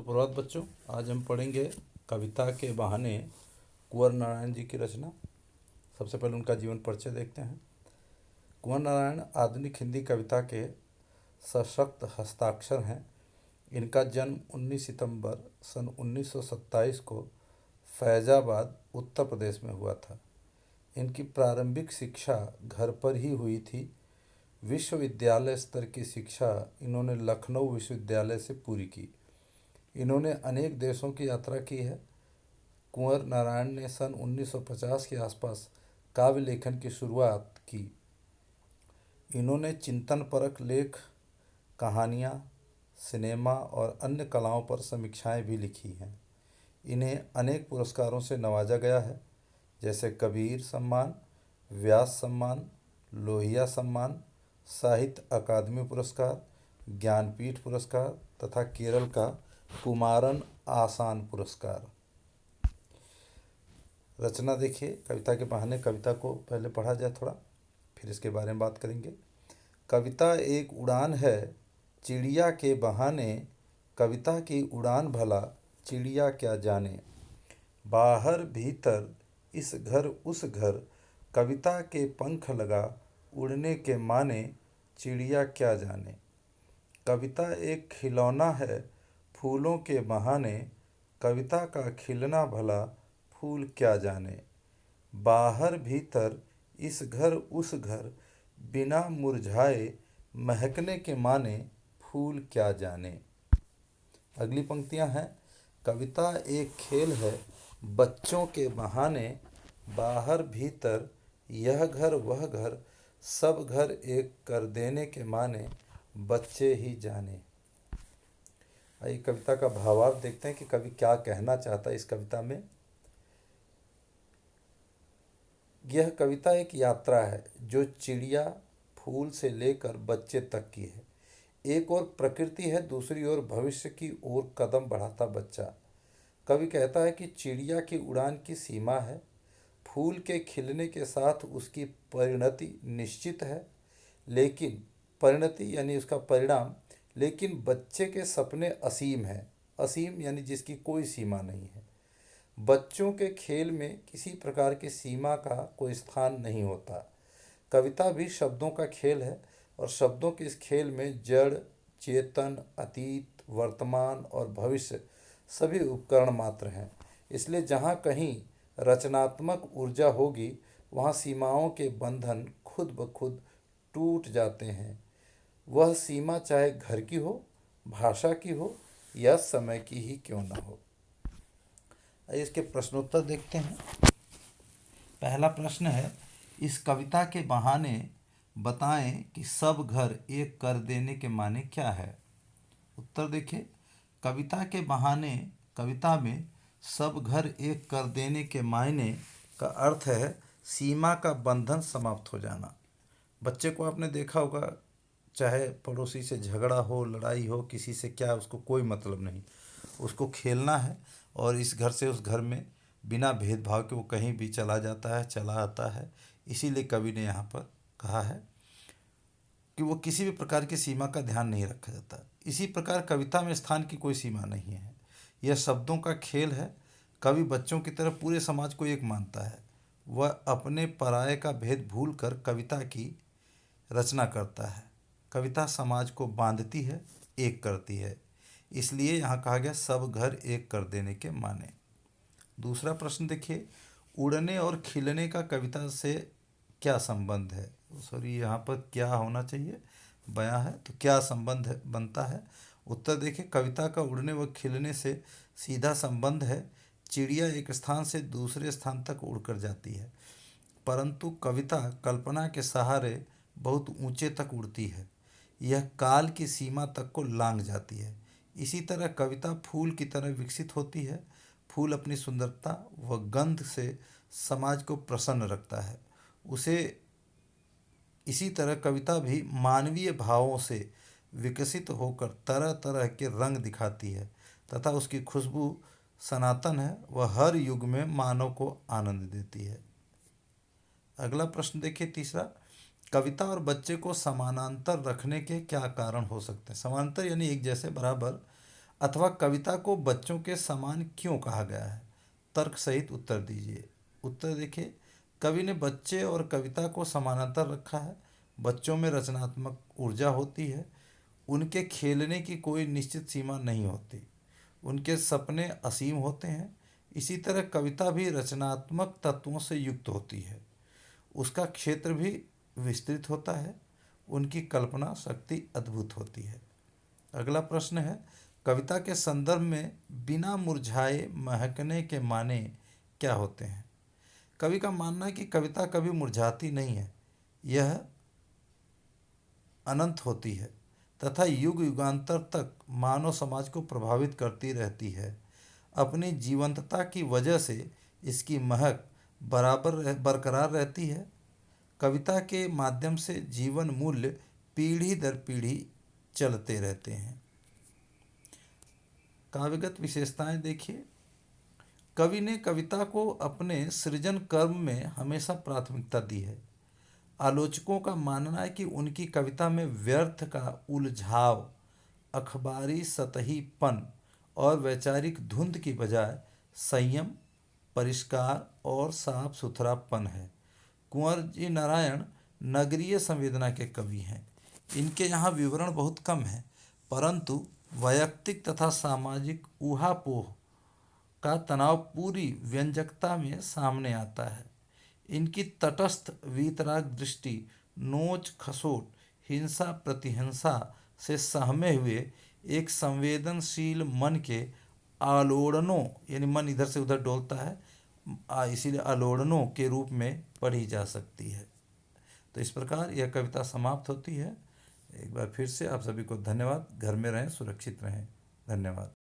सुप्रभात बच्चों। आज हम पढ़ेंगे कविता के बहाने कुंवर नारायण जी की रचना। सबसे पहले उनका जीवन परिचय देखते हैं। कुंवर नारायण आधुनिक हिंदी कविता के सशक्त हस्ताक्षर हैं। इनका जन्म 19 सितंबर सन 1927 को फैज़ाबाद उत्तर प्रदेश में हुआ था। इनकी प्रारंभिक शिक्षा घर पर ही हुई थी। विश्वविद्यालय स्तर की शिक्षा इन्होंने लखनऊ विश्वविद्यालय से पूरी की। इन्होंने अनेक देशों की यात्रा की है। कुंवर नारायण ने सन 1950 के आसपास काव्य लेखन की शुरुआत की। इन्होंने चिंतनपरक लेख, कहानियाँ, सिनेमा और अन्य कलाओं पर समीक्षाएं भी लिखी हैं। इन्हें अनेक पुरस्कारों से नवाजा गया है, जैसे कबीर सम्मान, व्यास सम्मान, लोहिया सम्मान, साहित्य अकादमी पुरस्कार, ज्ञानपीठ पुरस्कार तथा केरल का कुमारन आसान पुरस्कार। रचना देखिए। कविता के बहाने कविता को पहले पढ़ा जाए थोड़ा, फिर इसके बारे में बात करेंगे। कविता एक उड़ान है चिड़िया के बहाने, कविता की उड़ान भला चिड़िया क्या जाने। बाहर भीतर इस घर उस घर, कविता के पंख लगा उड़ने के माने, चिड़िया क्या जाने। कविता एक खिलौना है फूलों के बहाने, कविता का खिलना भला फूल क्या जाने। बाहर भीतर इस घर उस घर, बिना मुरझाए महकने के माने, फूल क्या जाने। अगली पंक्तियां हैं। कविता एक खेल है बच्चों के बहाने, बाहर भीतर यह घर वह घर, सब घर एक कर देने के माने, बच्चे ही जाने। आइए कविता का भावार्थ देखते हैं कि कवि क्या कहना चाहता है इस कविता में। यह कविता एक यात्रा है जो चिड़िया, फूल से लेकर बच्चे तक की है। एक ओर प्रकृति है, दूसरी ओर भविष्य की ओर कदम बढ़ाता बच्चा। कवि कहता है कि चिड़िया की उड़ान की सीमा है, फूल के खिलने के साथ उसकी परिणति निश्चित है, लेकिन परिणति यानी उसका परिणाम, लेकिन बच्चे के सपने असीम हैं। असीम यानी जिसकी कोई सीमा नहीं है। बच्चों के खेल में किसी प्रकार की सीमा का कोई स्थान नहीं होता। कविता भी शब्दों का खेल है और शब्दों के इस खेल में जड़, चेतन, अतीत, वर्तमान और भविष्य सभी उपकरण मात्र हैं। इसलिए जहाँ कहीं रचनात्मक ऊर्जा होगी, वहाँ सीमाओं के बंधन खुद ब खुद टूट जाते हैं। वह सीमा चाहे घर की हो, भाषा की हो या समय की ही क्यों न हो। आइए इसके प्रश्नोत्तर देखते हैं। पहला प्रश्न है, इस कविता के बहाने बताएं कि सब घर एक कर देने के माने क्या है। उत्तर देखिए। कविता के बहाने कविता में सब घर एक कर देने के मायने का अर्थ है सीमा का बंधन समाप्त हो जाना। बच्चे को आपने देखा होगा, चाहे पड़ोसी से झगड़ा हो, लड़ाई हो, किसी से क्या उसको कोई मतलब नहीं, उसको खेलना है और इस घर से उस घर में बिना भेदभाव के वो कहीं भी चला जाता है, चला आता है। इसीलिए कवि ने यहाँ पर कहा है कि वो किसी भी प्रकार की सीमा का ध्यान नहीं रखा जाता। इसी प्रकार कविता में स्थान की कोई सीमा नहीं है। यह शब्दों का खेल है। कवि बच्चों की तरह पूरे समाज को एक मानता है। वह अपने पराये का भेद भूल कर कविता की रचना करता है। कविता समाज को बांधती है, एक करती है। इसलिए यहाँ कहा गया सब घर एक कर देने के माने। दूसरा प्रश्न देखिए, उड़ने और खिलने का कविता से क्या संबंध है। सॉरी, यहाँ पर क्या होना चाहिए, बयां है, तो क्या संबंध बनता है। उत्तर देखिए। कविता का उड़ने व खिलने से सीधा संबंध है। चिड़िया एक स्थान से दूसरे स्थान तक उड़कर जाती है, परंतु कविता कल्पना के सहारे बहुत ऊंचे तक उड़ती है। यह काल की सीमा तक को लांघ जाती है। इसी तरह कविता फूल की तरह विकसित होती है। फूल अपनी सुंदरता व गंध से समाज को प्रसन्न रखता है। उसे इसी तरह कविता भी मानवीय भावों से विकसित होकर तरह तरह के रंग दिखाती है तथा उसकी खुशबू सनातन है, वह हर युग में मानव को आनंद देती है। अगला प्रश्न देखिए, तीसरा, कविता और बच्चे को समानांतर रखने के क्या कारण हो सकते हैं। समांतर यानी एक जैसे, बराबर। अथवा कविता को बच्चों के समान क्यों कहा गया है? तर्क सहित उत्तर दीजिए। उत्तर देखिए, कवि ने बच्चे और कविता को समानांतर रखा है। बच्चों में रचनात्मक ऊर्जा होती है, उनके खेलने की कोई निश्चित सीमा नहीं होती, उनके सपने असीम होते हैं। इसी तरह कविता भी रचनात्मक तत्वों से युक्त होती है, उसका क्षेत्र भी विस्तृत होता है, उनकी कल्पना शक्ति अद्भुत होती है। अगला प्रश्न है, कविता के संदर्भ में बिना मुरझाए महकने के माने क्या होते हैं? कवि का मानना है कि कविता कभी मुरझाती नहीं है, यह अनंत होती है तथा युग युगांतर तक मानव समाज को प्रभावित करती रहती है। अपनी जीवंतता की वजह से इसकी महक बरकरार रहती है। कविता के माध्यम से जीवन मूल्य पीढ़ी दर पीढ़ी चलते रहते हैं। काव्यगत विशेषताएं देखिए, कवि ने कविता को अपने सृजन कर्म में हमेशा प्राथमिकता दी है। आलोचकों का मानना है कि उनकी कविता में व्यर्थ का उलझाव, अखबारी सतहीपन और वैचारिक धुंध की बजाय संयम, परिष्कार और साफ सुथरापन है। कुंवर जी नारायण नगरीय संवेदना के कवि हैं। इनके यहाँ विवरण बहुत कम है, परंतु वैयक्तिक तथा सामाजिक ऊहापोह का तनाव पूरी व्यंजकता में सामने आता है। इनकी तटस्थ वीतराग दृष्टि नोच खसोट, हिंसा प्रतिहिंसा से सहमे हुए एक संवेदनशील मन के आलोड़नों, यानी मन इधर से उधर डोलता है, इसीलिए आलोड़नों के रूप में पढ़ी जा सकती है। तो इस प्रकार यह कविता समाप्त होती है। एक बार फिर से आप सभी को धन्यवाद। घर में रहें, सुरक्षित रहें। धन्यवाद।